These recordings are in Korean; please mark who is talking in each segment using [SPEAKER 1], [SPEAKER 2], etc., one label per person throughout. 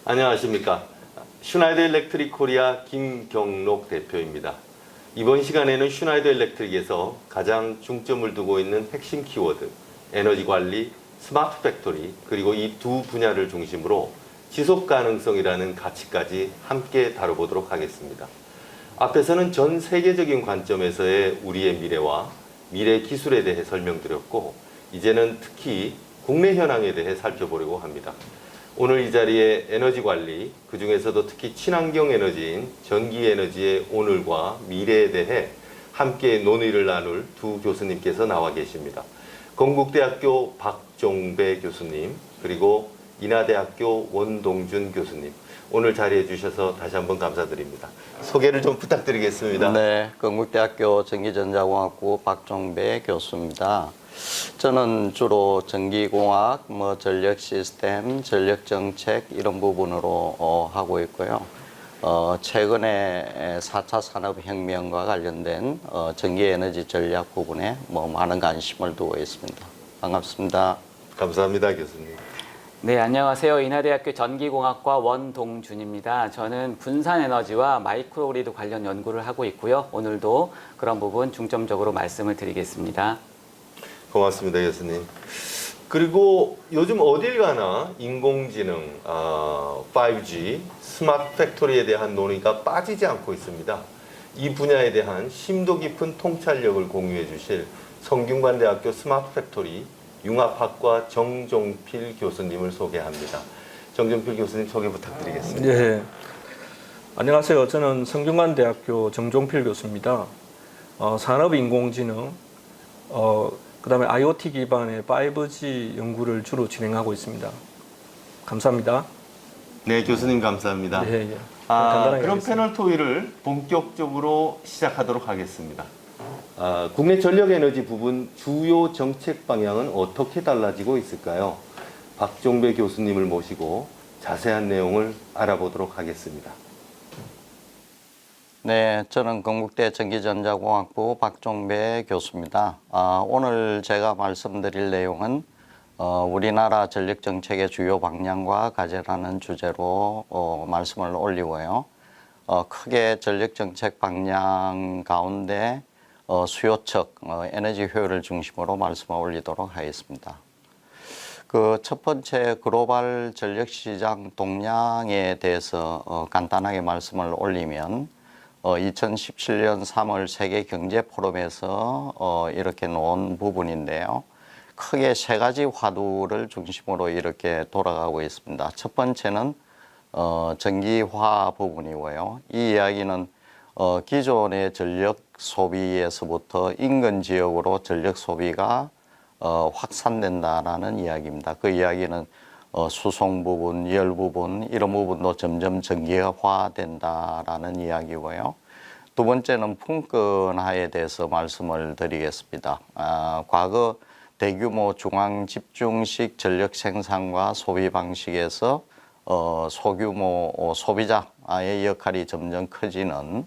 [SPEAKER 1] 안녕하십니까. 슈나이더 일렉트릭 코리아 김경록 대표입니다. 이번 시간에는 슈나이더 일렉트릭에서 가장 중점을 두고 있는 핵심 키워드, 에너지 관리, 스마트 팩토리, 그리고 이 두 분야를 중심으로 지속 가능성이라는 가치까지 함께 다뤄보도록 하겠습니다. 앞에서는 전 세계적인 관점에서의 우리의 미래와 미래 기술에 대해 설명드렸고, 이제는 특히 국내 현황에 대해 살펴보려고 합니다. 오늘 이 자리에 에너지 관리, 그 중에서도 특히 친환경 에너지인 전기 에너지의 오늘과 미래에 대해 함께 논의를 나눌 두 교수님께서 나와 계십니다. 건국대학교 박종배 교수님, 그리고 인하대학교 원동준 교수님. 오늘 자리해 주셔서 다시 한번 감사드립니다. 소개를 좀 부탁드리겠습니다.
[SPEAKER 2] 네, 건국대학교 전기전자공학부 박종배 교수입니다. 저는 주로 전기공학, 전력 시스템, 전력 정책 이런 부분으로 하고 있고요. 최근에 4차 산업혁명과 관련된 전기에너지 전략 부분에 많은 관심을 두고 있습니다. 반갑습니다.
[SPEAKER 1] 감사합니다, 교수님.
[SPEAKER 3] 네, 안녕하세요. 인하대학교 전기공학과 원동준입니다. 저는 분산에너지와 마이크로그리드 관련 연구를 하고 있고요. 오늘도 그런 부분 중점적으로 말씀을 드리겠습니다.
[SPEAKER 1] 고맙습니다, 교수님. 그리고 요즘 어딜 가나 인공지능, 5G, 스마트 팩토리에 대한 논의가 빠지지 않고 있습니다. 이 분야에 대한 심도 깊은 통찰력을 공유해 주실 성균관대학교 스마트 팩토리 융합학과 정종필 교수님을 소개합니다. 정종필 교수님 소개 부탁드리겠습니다.
[SPEAKER 4] 네, 안녕하세요. 저는 성균관대학교 정종필 교수입니다. 산업인공지능, 그다음에 IoT 기반의 5G 연구를 주로 진행하고 있습니다. 감사합니다.
[SPEAKER 1] 네, 교수님 감사합니다.
[SPEAKER 4] 예, 예.
[SPEAKER 1] 그럼
[SPEAKER 4] 하겠습니다.
[SPEAKER 1] 패널 토의를 본격적으로 시작하도록 하겠습니다. 국내 전력 에너지 부분 주요 정책 방향은 어떻게 달라지고 있을까요? 박종배 교수님을 모시고 자세한 내용을 알아보도록 하겠습니다.
[SPEAKER 2] 네, 저는 건국대 전기전자공학부 박종배 교수입니다. 오늘 제가 말씀드릴 내용은 우리나라 전력정책의 주요 방향과 과제라는 주제로 말씀을 올리고요. 크게 전력정책 방향 가운데 수요측, 에너지 효율을 중심으로 말씀을 올리도록 하겠습니다. 그 첫 번째 글로벌 전력시장 동향에 대해서 간단하게 말씀을 올리면 2017년 3월 세계경제포럼에서 이렇게 놓은 부분인데요. 크게 세 가지 화두를 중심으로 이렇게 돌아가고 있습니다. 첫 번째는 전기화 부분이고요. 이 이야기는 기존의 전력 소비에서부터 인근 지역으로 전력 소비가 확산된다라는 이야기입니다. 그 이야기는 수송 부분, 열 부분 이런 부분도 점점 전기화된다라는 이야기고요. 두 번째는 품권화에 대해서 말씀을 드리겠습니다. 과거 대규모 중앙 집중식 전력 생산과 소비 방식에서 소규모 소비자의 역할이 점점 커지는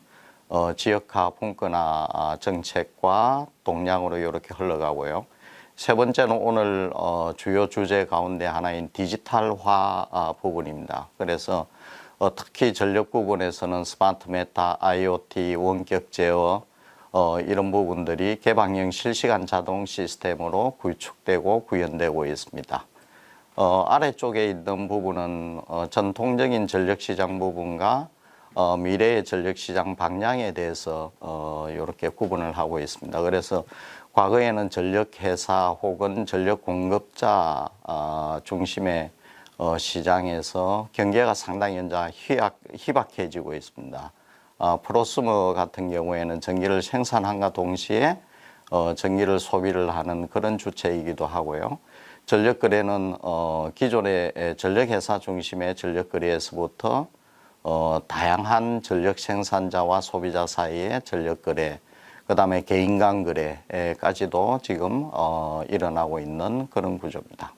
[SPEAKER 2] 지역화 품권화 정책과 동향으로 이렇게 흘러가고요. 세 번째는 오늘 주요 주제 가운데 하나인 디지털화 부분입니다. 그래서 특히 전력 부분에서는 스마트 메타, IoT, 원격 제어 이런 부분들이 개방형 실시간 자동 시스템으로 구축되고 구현되고 있습니다. 아래쪽에 있는 부분은 전통적인 전력시장 부분과 미래의 전력시장 방향에 대해서 이렇게 구분을 하고 있습니다. 그래서 과거에는 전력회사 혹은 전력공급자 중심의 시장에서 경계가 상당히 이제 희박해지고 있습니다. 프로스머 같은 경우에는 전기를 생산함과 동시에 전기를 소비를 하는 그런 주체이기도 하고요. 전력거래는 기존의 전력회사 중심의 전력거래에서부터 다양한 전력 생산자와 소비자 사이의 전력거래, 그 다음에 개인 간 거래까지도 지금 일어나고 있는 그런 구조입니다.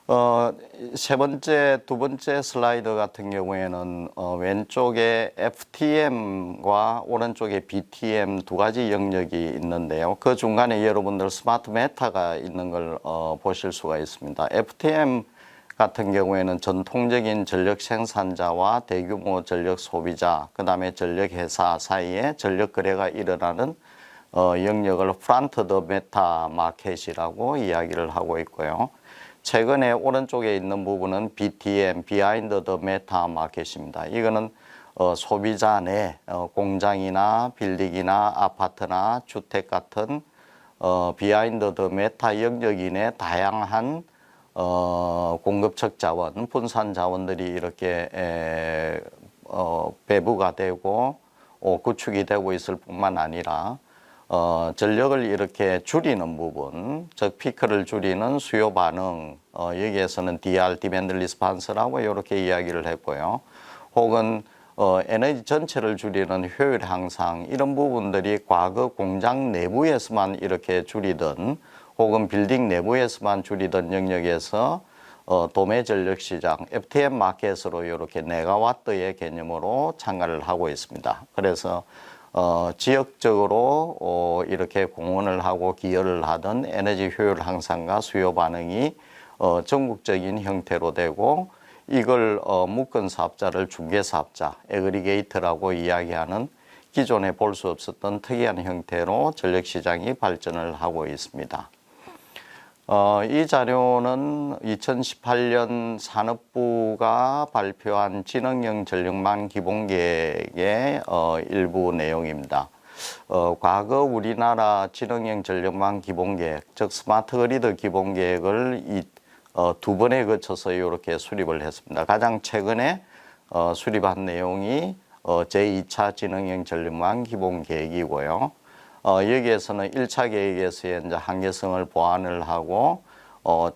[SPEAKER 2] 두 번째 슬라이드 같은 경우에는 왼쪽에 FTM과 오른쪽에 BTM 두 가지 영역이 있는데요. 그 중간에 여러분들 스마트 메타가 있는 걸 보실 수가 있습니다. FTM 같은 경우에는 전통적인 전력 생산자와 대규모 전력 소비자, 그 다음에 전력 회사 사이에 전력 거래가 일어나는 영역을 프런트 더 메타 마켓이라고 이야기를 하고 있고요. 최근에 오른쪽에 있는 부분은 BTM, 비하인드 더 메타 마켓입니다. 이거는 소비자 내 공장이나 빌딩이나 아파트나 주택 같은 비하인드 더 메타 영역이 내 다양한 공급측 자원, 분산 자원들이 이렇게 배부가 되고 구축이 되고 있을 뿐만 아니라 전력을 이렇게 줄이는 부분, 즉 피크를 줄이는 수요 반응, 여기에서는 DR, 디맨드 리스판스라고 이렇게 이야기를 했고요. 혹은 에너지 전체를 줄이는 효율 향상, 이런 부분들이 과거 공장 내부에서만 이렇게 줄이던 혹은 빌딩 내부에서만 줄이던 영역에서 도매 전력 시장, FTM 마켓으로 이렇게 메가와트의 개념으로 참가를 하고 있습니다. 그래서 지역적으로 이렇게 공헌을 하고 기여를 하던 에너지 효율 향상과 수요 반응이 전국적인 형태로 되고, 이걸 묶은 사업자를 중개 사업자, 에그리게이터라고 이야기하는 기존에 볼 수 없었던 특이한 형태로 전력 시장이 발전을 하고 있습니다. 이 자료는 2018년 산업부가 발표한 지능형 전력망 기본계획의 일부 내용입니다. 과거 우리나라 지능형 전력망 기본계획, 즉 스마트 그리드 기본계획을 두 번에 거쳐서 이렇게 수립을 했습니다. 가장 최근에 수립한 내용이 제2차 지능형 전력망 기본계획이고요. 여기에서는 1차 계획에서의 이제 한계성을 보완을 하고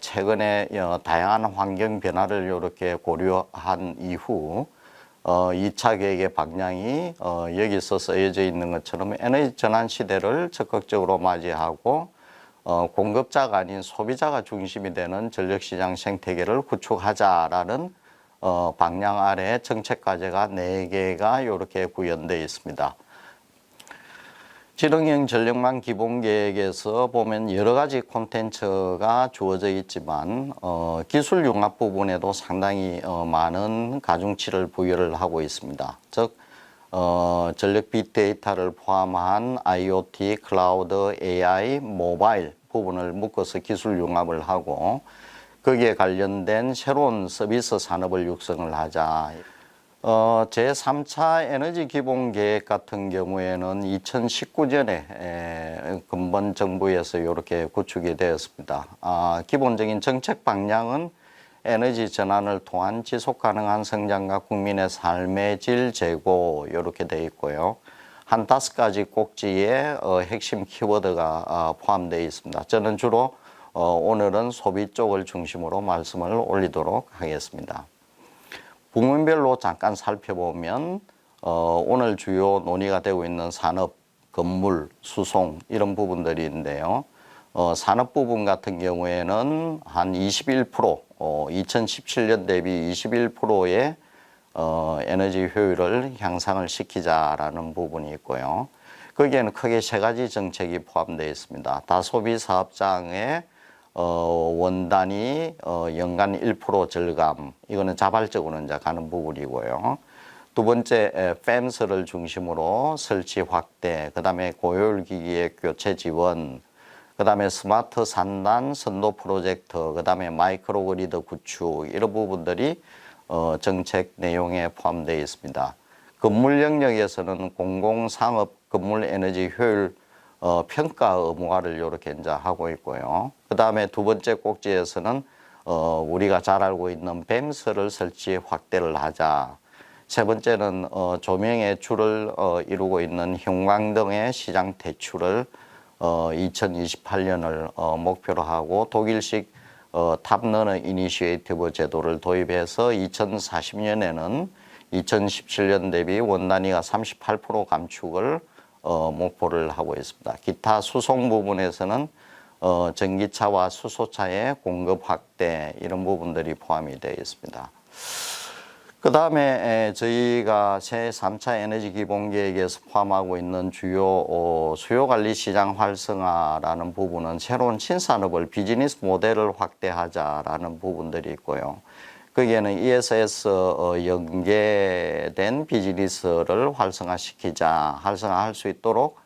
[SPEAKER 2] 최근에 다양한 환경 변화를 이렇게 고려한 이후 2차 계획의 방향이 여기서 쓰여져 있는 것처럼 에너지 전환 시대를 적극적으로 맞이하고 공급자가 아닌 소비자가 중심이 되는 전력시장 생태계를 구축하자라는 방향 아래 정책 과제가 4개가 이렇게 구현되어 있습니다. 지능형 전력망 기본계획에서 보면 여러 가지 콘텐츠가 주어져 있지만 기술 융합 부분에도 상당히 많은 가중치를 부여를 하고 있습니다. 즉 전력 빅데이터를 포함한 IoT, 클라우드, AI, 모바일 부분을 묶어서 기술 융합을 하고 거기에 관련된 새로운 서비스 산업을 육성을 하자. 제3차 에너지 기본계획 같은 경우에는 2019년에 근본 정부에서 이렇게 구축이 되었습니다. 기본적인 정책 방향은 에너지 전환을 통한 지속 가능한 성장과 국민의 삶의 질 제고 이렇게 되어 있고요. 한 5가지 꼭지의 핵심 키워드가 포함되어 있습니다. 저는 주로 오늘은 소비 쪽을 중심으로 말씀을 올리도록 하겠습니다. 부문별로 잠깐 살펴보면 오늘 주요 논의가 되고 있는 산업, 건물, 수송 이런 부분들이 있는데요. 산업 부분 같은 경우에는 한 21%, 2017년 대비 21%의 에너지 효율을 향상을 시키자라는 부분이 있고요. 거기에는 크게 3가지 정책이 포함되어 있습니다. 다소비 사업장의 원단위 연간 1% 절감, 이거는 자발적으로 이제 가는 부분이고요. 두 번째, FEMS를 중심으로 설치 확대, 그 다음에 고효율 기기의 교체 지원, 그 다음에 스마트 산단 선도 프로젝트, 그 다음에 마이크로 그리드 구축, 이런 부분들이 정책 내용에 포함되어 있습니다. 건물 영역에서는 공공상업 건물 에너지 효율 평가 의무화를 이렇게 이제 하고 있고요. 그 다음에 두 번째 꼭지에서는 우리가 잘 알고 있는 뱀스를 설치 확대를 하자. 세 번째는 조명의 줄을 이루고 있는 형광등의 시장 대출을 2028년을 목표로 하고 독일식 탑러너 이니시에이티브 제도를 도입해서 2040년에는 2017년 대비 원단위가 38% 감축을 목표를 하고 있습니다. 기타 수송 부분에서는 전기차와 수소차의 공급 확대 이런 부분들이 포함이 되어 있습니다. 그 다음에 저희가 새 3차 에너지 기본계획에서 포함하고 있는 주요 수요관리 시장 활성화라는 부분은 새로운 신산업을 비즈니스 모델을 확대하자라는 부분들이 있고요. 거기에는 ESS 연계된 비즈니스를 활성화할 수 있도록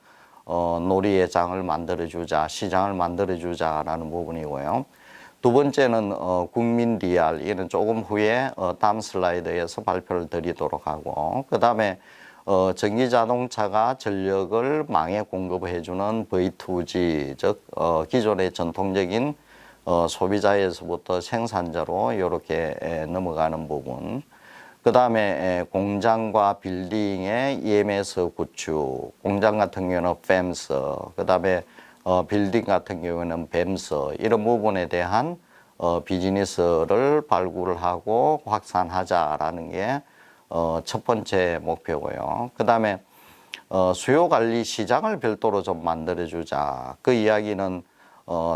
[SPEAKER 2] 놀이의 장을 만들어주자, 시장을 만들어주자라는 부분이고요. 두 번째는 국민 DR, 이는 조금 후에 다음 슬라이드에서 발표를 드리도록 하고, 그 다음에 전기 자동차가 전력을 망에 공급해주는 V2G, 즉 기존의 전통적인 소비자에서부터 생산자로 이렇게 넘어가는 부분. 그 다음에 공장과 빌딩의 EMS 구축, 공장 같은 경우는 FEMS, 그 다음에 빌딩 같은 경우에는 BEMS, 이런 부분에 대한 비즈니스를 발굴을 하고 확산하자라는 게 첫 번째 목표고요. 그 다음에 수요관리 시장을 별도로 좀 만들어주자. 그 이야기는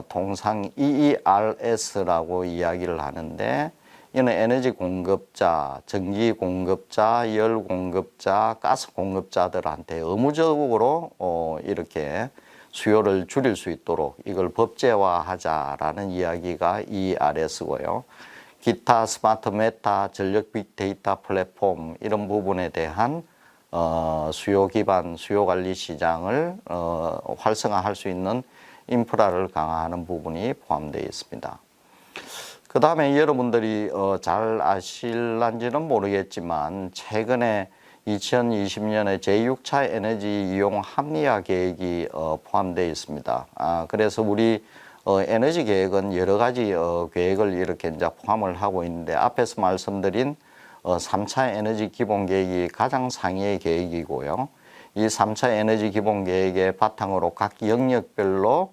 [SPEAKER 2] 통상 EERS라고 이야기를 하는데, 이는 에너지 공급자, 전기 공급자, 열 공급자, 가스 공급자들한테 의무적으로 이렇게 수요를 줄일 수 있도록 이걸 법제화하자라는 이야기가 ERS고요. 기타 스마트 메타, 전력 빅데이터 플랫폼, 이런 부분에 대한 수요 기반, 수요 관리 시장을 활성화할 수 있는 인프라를 강화하는 부분이 포함되어 있습니다. 그 다음에 여러분들이 잘 아실란지는 모르겠지만, 최근에 2020년에 제6차 에너지 이용 합리화 계획이 포함되어 있습니다. 그래서 우리 에너지 계획은 여러 가지 계획을 이렇게 이제 포함을 하고 있는데, 앞에서 말씀드린 3차 에너지 기본 계획이 가장 상위의 계획이고요. 이 3차 에너지 기본 계획의 바탕으로 각 영역별로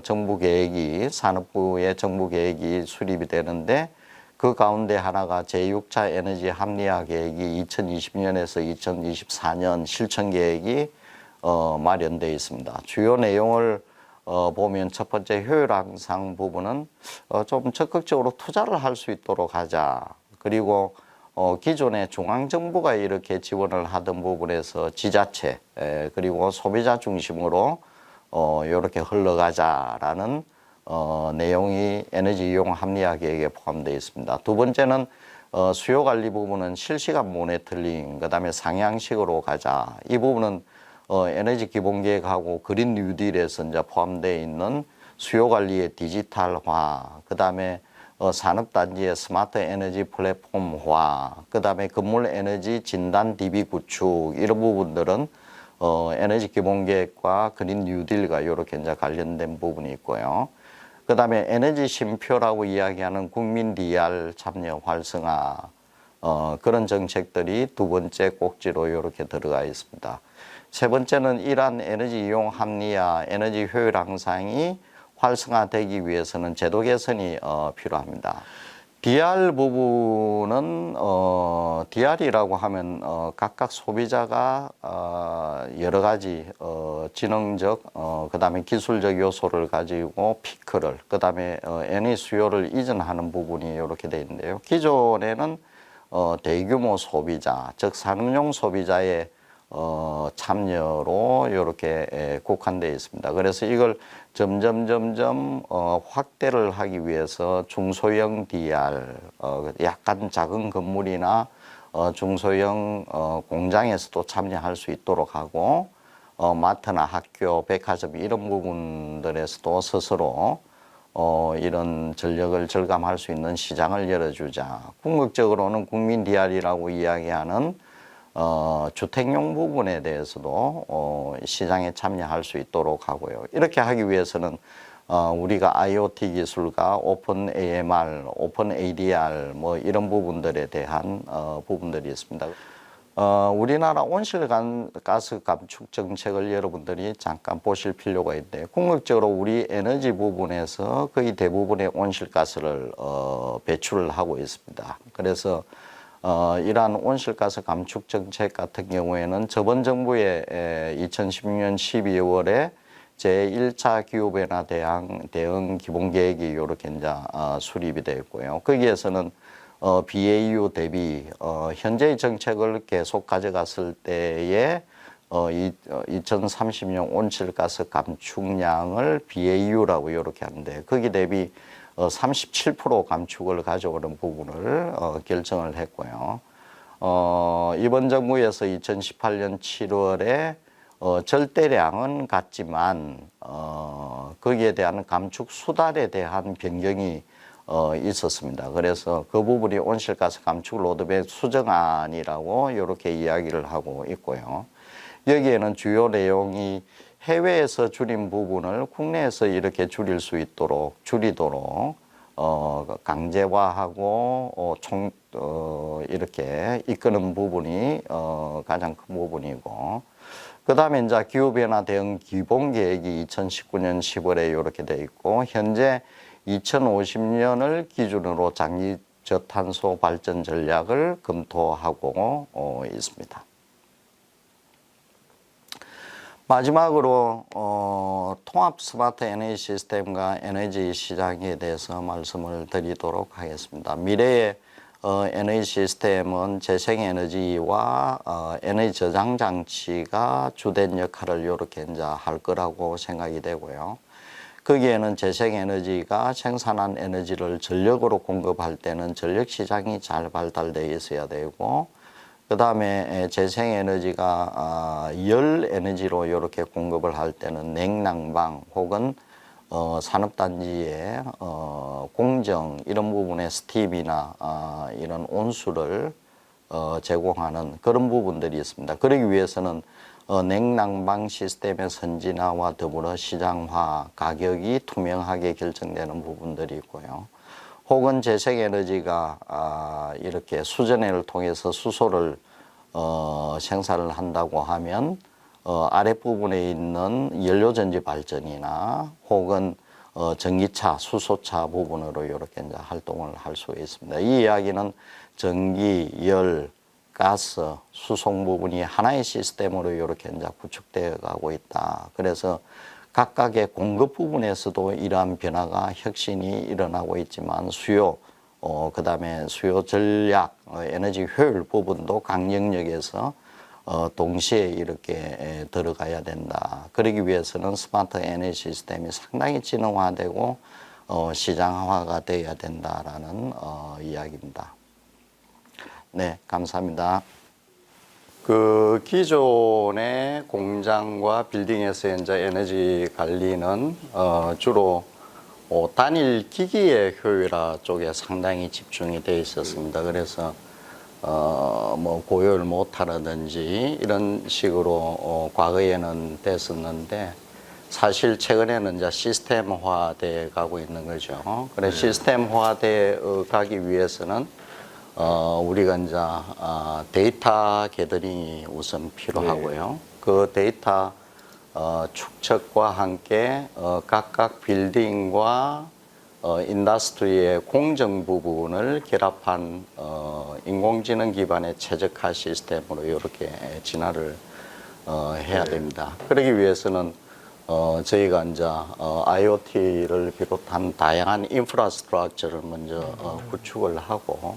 [SPEAKER 2] 정부 계획이, 산업부의 정부 계획이 수립이 되는데, 그 가운데 하나가 제6차 에너지 합리화 계획이 2020년에서 2024년 실천 계획이 마련되어 있습니다. 주요 내용을 보면 첫 번째 효율 향상 부분은 좀 적극적으로 투자를 할 수 있도록 하자. 그리고 기존에 중앙정부가 이렇게 지원을 하던 부분에서 지자체 그리고 소비자 중심으로 이렇게 흘러가자라는 내용이 에너지 이용 합리화 계획에 포함되어 있습니다. 두 번째는 수요 관리 부분은 실시간 모니터링, 그 다음에 상향식으로 가자. 이 부분은 에너지 기본 계획하고 그린 뉴딜에서 이제 포함되어 있는 수요 관리의 디지털화, 그 다음에 산업단지의 스마트 에너지 플랫폼화, 그 다음에 건물 에너지 진단 DB 구축, 이런 부분들은 에너지 기본 계획과 그린 뉴딜과 이렇게 이제 관련된 부분이 있고요. 그 다음에 에너지 쉼표라고 이야기하는 국민 DR 참여 활성화, 그런 정책들이 두 번째 꼭지로 이렇게 들어가 있습니다. 세 번째는 이러한 에너지 이용 합리화, 에너지 효율 향상이 활성화되기 위해서는 제도 개선이 필요합니다. DR 부분은 DR이라고 하면 각각 소비자가 여러 가지 지능적 그다음에 기술적 요소를 가지고 피크를, 그다음에 에너지 수요를 이전하는 부분이 이렇게 되어 있는데요. 기존에는 대규모 소비자, 즉 산업용 소비자의 참여로 이렇게 국한되어 있습니다. 그래서 이걸 점점 확대를 하기 위해서 중소형 DR, 약간 작은 건물이나 중소형 공장에서도 참여할 수 있도록 하고, 마트나 학교, 백화점 이런 부분들에서도 스스로 이런 전력을 절감할 수 있는 시장을 열어주자. 궁극적으로는 국민 DR이라고 이야기하는 주택용 부분에 대해서도 시장에 참여할 수 있도록 하고요. 이렇게 하기 위해서는 우리가 IoT 기술과 오픈 AMR, 오픈 ADR 뭐 이런 부분들에 대한 부분들이 있습니다. 우리나라 온실가스 감축 정책을 여러분들이 잠깐 보실 필요가 있는데, 궁극적으로 우리 에너지 부분에서 거의 대부분의 온실가스를 배출을 하고 있습니다. 그래서 이러한 온실가스 감축 정책 같은 경우에는 저번 정부의 2016년 12월에 제1차 기후변화 대응 기본계획이 이렇게 이제 수립이 되어 있고요. 거기에서는 BAU 대비 현재의 정책을 계속 가져갔을 때에 2030년 온실가스 감축량을 BAU라고 이렇게 하는데 거기 대비 37% 감축을 가져오는 부분을 결정을 했고요. 이번 정부에서 2018년 7월에 절대량은 같지만 거기에 대한 감축 수달에 대한 변경이 있었습니다. 그래서 그 부분이 온실가스 감축 로드맵 수정안이라고 이렇게 이야기를 하고 있고요. 여기에는 주요 내용이 해외에서 줄인 부분을 국내에서 이렇게 줄이도록 강제화하고 이렇게 이끄는 부분이 가장 큰 부분이고, 그 다음에 이제 기후변화 대응 기본계획이 2019년 10월에 이렇게 돼 있고, 현재 2050년을 기준으로 장기 저탄소 발전 전략을 검토하고 있습니다. 마지막으로 통합 스마트 에너지 시스템과 에너지 시장에 대해서 말씀을 드리도록 하겠습니다. 미래의 에너지 시스템은 재생에너지와 에너지 저장 장치가 주된 역할을 이렇게 이제 할 거라고 생각이 되고요. 거기에는 재생에너지가 생산한 에너지를 전력으로 공급할 때는 전력 시장이 잘 발달되어 있어야 되고, 그 다음에 재생에너지가 열 에너지로 이렇게 공급을 할 때는 냉난방 혹은 산업단지의 공정 이런 부분의 스팀이나 이런 온수를 제공하는 그런 부분들이 있습니다. 그러기 위해서는 냉난방 시스템의 선진화와 더불어 시장화, 가격이 투명하게 결정되는 부분들이 있고요. 혹은 재생에너지가 이렇게 수전해를 통해서 수소를 생산을 한다고 하면 아랫부분에 있는 연료전지 발전이나 혹은 전기차, 수소차 부분으로 이렇게 이제 활동을 할 수 있습니다. 이 이야기는 전기, 열, 가스, 수송 부분이 하나의 시스템으로 이렇게 이제 구축되어 가고 있다. 그래서 각각의 공급 부분에서도 이러한 변화가 혁신이 일어나고 있지만 수요, 그 다음에 수요 전략, 에너지 효율 부분도 강영역에서 동시에 이렇게 들어가야 된다. 그러기 위해서는 스마트 에너지 시스템이 상당히 지능화되고 시장화가 되어야 된다라는 이야기입니다. 네, 감사합니다. 그 기존의 공장과 빌딩에서 현재 에너지 관리는 주로 단일 기기의 효율화 쪽에 상당히 집중이 되어 있었습니다. 그래서 뭐 고효율 모터라든지 이런 식으로 과거에는 됐었는데 사실 최근에는 이제 시스템화돼 가고 있는 거죠. 그래서 시스템화돼 가기 위해서는 우리가 이제 데이터 게더링이 우선 필요하고요. 그 데이터 축적과 함께 각각 빌딩과 인더스트리의 공정 부분을 결합한 인공지능 기반의 최적화 시스템으로 이렇게 진화를 해야 됩니다. 그러기 위해서는 저희가 이제 IoT를 비롯한 다양한 인프라스트럭처를 먼저 구축을 하고,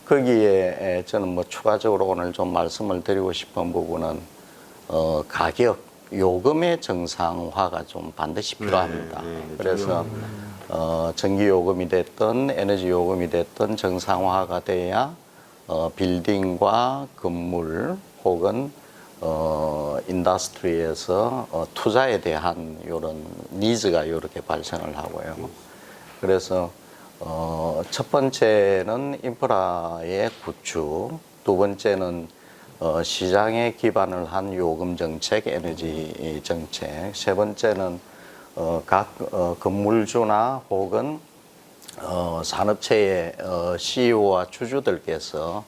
[SPEAKER 2] 거기에 저는 뭐 추가적으로 오늘 좀 말씀을 드리고 싶은 부분은 가격, 요금의 정상화가 좀 반드시 필요합니다. 그래서 전기 요금이 됐든 에너지 요금이 됐든 정상화가 돼야 빌딩과 건물 혹은 인더스트리에서 투자에 대한 이런 니즈가 이렇게 발생을 하고요. 그래서 첫 번째는 인프라의 구축, 두 번째는 시장에 기반을 한 요금 정책, 에너지 정책, 세 번째는 각 건물주나 혹은 산업체의 CEO와 주주들께서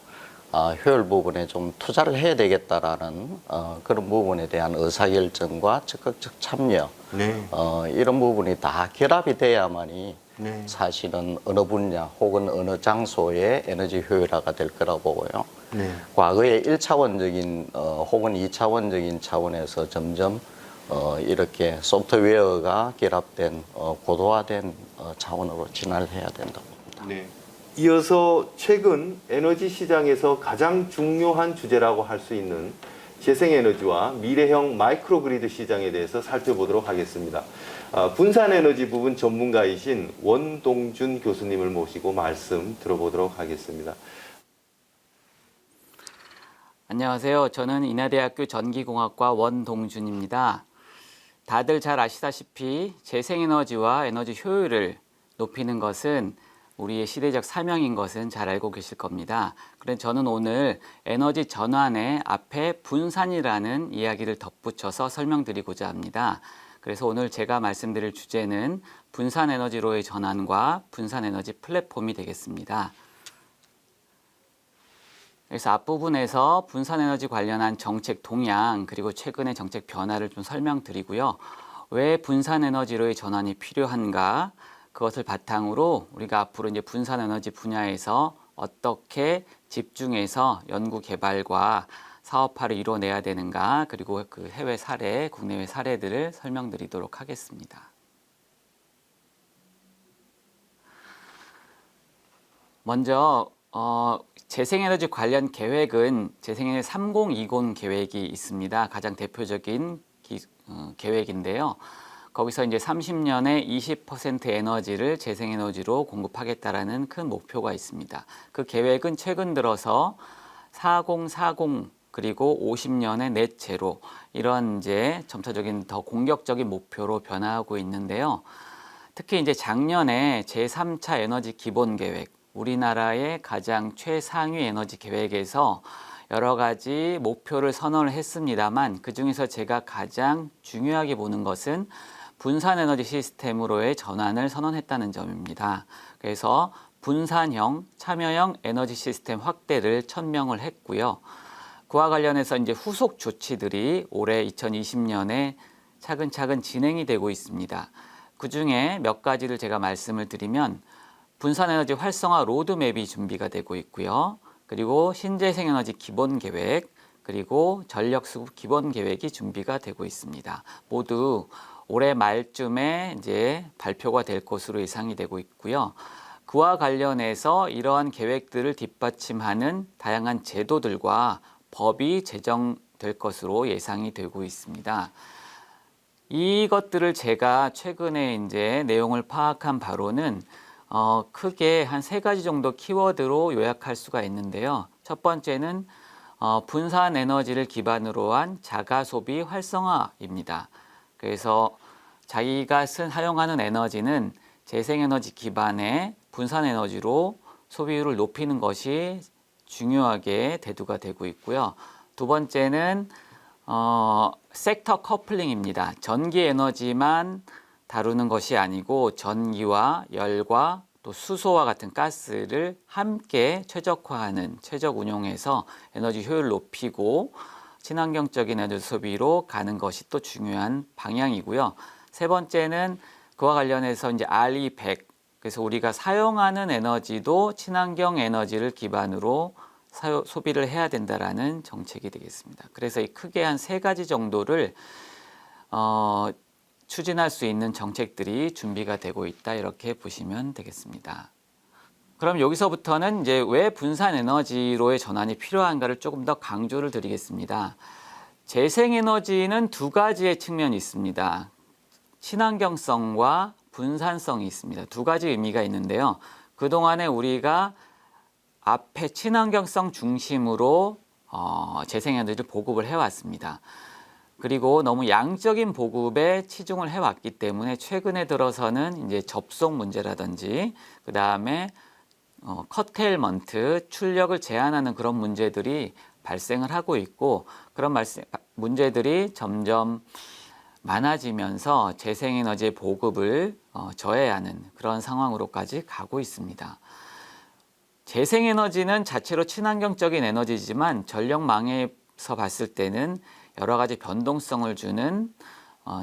[SPEAKER 2] 효율 부분에 좀 투자를 해야 되겠다라는 그런 부분에 대한 의사결정과 적극적 참여, 이런 부분이 다 결합이 돼야만이 사실은 어느 분야 혹은 어느 장소의 에너지 효율화가 될 거라고 보고요. 과거에 1차원적인 혹은 2차원적인 차원에서 점점 이렇게 소프트웨어가 결합된 고도화된 차원으로 진화를 해야 된다고 봅니다.
[SPEAKER 1] 이어서 최근 에너지 시장에서 가장 중요한 주제라고 할 수 있는 재생에너지와 미래형 마이크로그리드 시장에 대해서 살펴보도록 하겠습니다. 분산에너지 부분 전문가이신 원동준 교수님을 모시고 말씀 들어보도록 하겠습니다.
[SPEAKER 3] 안녕하세요. 저는 인하대학교 전기공학과 원동준입니다. 다들 잘 아시다시피 재생에너지와 에너지 효율을 높이는 것은 우리의 시대적 사명인 것은 잘 알고 계실 겁니다. 그래서 저는 오늘 에너지 전환의 앞에 분산이라는 이야기를 덧붙여서 설명드리고자 합니다. 그래서 오늘 제가 말씀드릴 주제는 분산에너지로의 전환과 분산에너지 플랫폼이 되겠습니다. 그래서 앞부분에서 분산에너지 관련한 정책 동향 그리고 최근의 정책 변화를 좀 설명드리고요. 왜 분산에너지로의 전환이 필요한가? 그것을 바탕으로 우리가 앞으로 이제 분산에너지 분야에서 어떻게 집중해서 연구 개발과 사업화를 이뤄내야 되는가, 그리고 그 해외 사례, 국내외 사례들을 설명드리도록 하겠습니다. 먼저 재생에너지 관련 계획은 재생에너지 3020 계획이 있습니다. 가장 대표적인 계획인데요. 거기서 이제 30년에 20% 에너지를 재생에너지로 공급하겠다라는 큰 목표가 있습니다. 그 계획은 최근 들어서 4040 그리고 50년에 넷 제로 이런 이제 점차적인 더 공격적인 목표로 변화하고 있는데요. 특히 이제 작년에 제3차 에너지 기본 계획, 우리나라의 가장 최상위 에너지 계획에서 여러 가지 목표를 선언을 했습니다만 그중에서 제가 가장 중요하게 보는 것은 분산에너지 시스템으로의 전환을 선언했다는 점입니다. 그래서 분산형, 참여형 에너지 시스템 확대를 천명을 했고요. 그와 관련해서 이제 후속 조치들이 올해 2020년에 차근차근 진행이 되고 있습니다. 그 중에 몇 가지를 제가 말씀을 드리면 분산에너지 활성화 로드맵이 준비가 되고 있고요. 그리고 신재생에너지 기본계획, 그리고 전력수급 기본계획이 준비가 되고 있습니다. 모두 올해 말쯤에 이제 발표가 될 것으로 예상이 되고 있고요. 그와 관련해서 이러한 계획들을 뒷받침하는 다양한 제도들과 법이 제정될 것으로 예상이 되고 있습니다. 이것들을 제가 최근에 이제 내용을 파악한 바로는 크게 한 3가지 정도 키워드로 요약할 수가 있는데요. 첫 번째는 분산 에너지를 기반으로 한 자가 소비 활성화입니다. 그래서 자기가 사용하는 에너지는 재생에너지 기반의 분산 에너지로 소비율을 높이는 것이 중요하게 대두가 되고 있고요. 두 번째는 섹터 커플링입니다. 전기 에너지만 다루는 것이 아니고 전기와 열과 또 수소와 같은 가스를 함께 최적화하는 최적 운용해서 에너지 효율을 높이고 친환경적인 에너지 소비로 가는 것이 또 중요한 방향이고요. 세 번째는 그와 관련해서 이제 RE100, 그래서 우리가 사용하는 에너지도 친환경 에너지를 기반으로 소비를 해야 된다라는 정책이 되겠습니다. 그래서 크게 한 3가지 정도를 추진할 수 있는 정책들이 준비가 되고 있다, 이렇게 보시면 되겠습니다. 그럼 여기서부터는 이제 왜 분산 에너지로의 전환이 필요한가를 조금 더 강조를 드리겠습니다. 재생에너지는 2가지의 측면이 있습니다. 친환경성과 분산성이 있습니다. 2가지 의미가 있는데요. 그동안에 우리가 앞에 친환경성 중심으로 재생에너지를 보급을 해왔습니다. 그리고 너무 양적인 보급에 치중을 해왔기 때문에 최근에 들어서는 이제 접속 문제라든지 그 다음에 커테일먼트, 출력을 제한하는 그런 문제들이 발생을 하고 있고, 그런 문제들이 점점 많아지면서 재생에너지의 보급을 저해하는 그런 상황으로까지 가고 있습니다. 재생에너지는 자체로 친환경적인 에너지지만 전력망에서 봤을 때는 여러 가지 변동성을 주는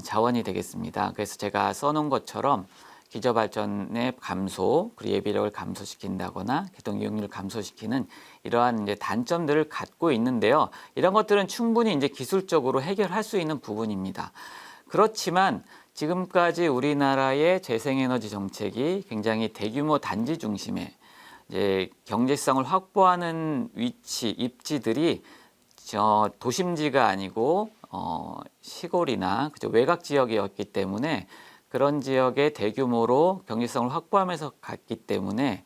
[SPEAKER 3] 자원이 되겠습니다. 그래서 제가 써놓은 것처럼 기저발전의 감소, 그리고 예비력을 감소시킨다거나 기동 이용률을 감소시키는 이러한 이제 단점들을 갖고 있는데요. 이런 것들은 충분히 이제 기술적으로 해결할 수 있는 부분입니다. 그렇지만 지금까지 우리나라의 재생에너지 정책이 굉장히 대규모 단지 중심의 이제 경제성을 확보하는 위치, 입지들이 도심지가 아니고 시골이나 그죠, 외곽 지역이었기 때문에 그런 지역에 대규모로 경제성을 확보하면서 갔기 때문에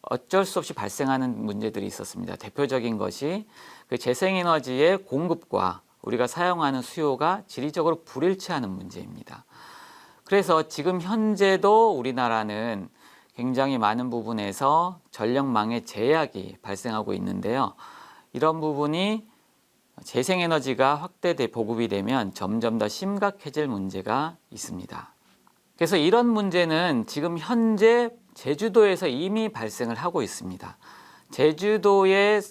[SPEAKER 3] 어쩔 수 없이 발생하는 문제들이 있었습니다. 대표적인 것이 그 재생에너지의 공급과 우리가 사용하는 수요가 지리적으로 불일치하는 문제입니다. 그래서 지금 현재도 우리나라는 굉장히 많은 부분에서 전력망의 제약이 발생하고 있는데요. 이런 부분이 재생에너지가 확대돼 보급이 되면 점점 더 심각해질 문제가 있습니다. 그래서 이런 문제는 지금 현재 제주도에서 이미 발생을 하고 있습니다. 제주도의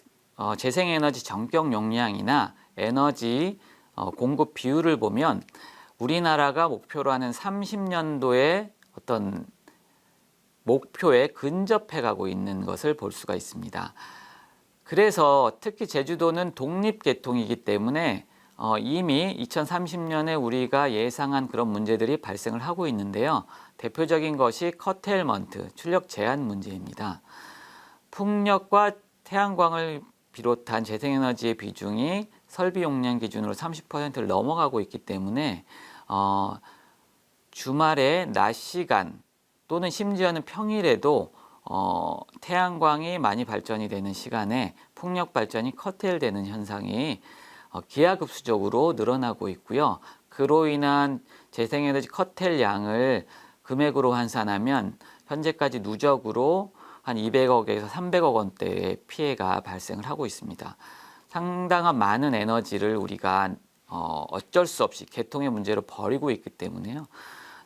[SPEAKER 3] 재생에너지 전격 용량이나 에너지 공급 비율을 보면 우리나라가 목표로 하는 30년도에 어떤 목표에 근접해 가고 있는 것을 볼 수가 있습니다. 그래서 특히 제주도는 독립계통이기 때문에 이미 2030년에 우리가 예상한 그런 문제들이 발생을 하고 있는데요. 대표적인 것이 커테일먼트, 출력 제한 문제입니다. 풍력과 태양광을 비롯한 재생에너지의 비중이 설비 용량 기준으로 30%를 넘어가고 있기 때문에 주말에 낮 시간 또는 심지어는 평일에도 태양광이 많이 발전이 되는 시간에 풍력 발전이 커테일되는 현상이 기하급수적으로 늘어나고 있고요. 그로 인한 재생에너지 커테일 양을 금액으로 환산하면 현재까지 누적으로 한 200억에서 300억 원대의 피해가 발생을 하고 있습니다. 상당한 많은 에너지를 우리가 어쩔 수 없이 개통의 문제로 버리고 있기 때문에요.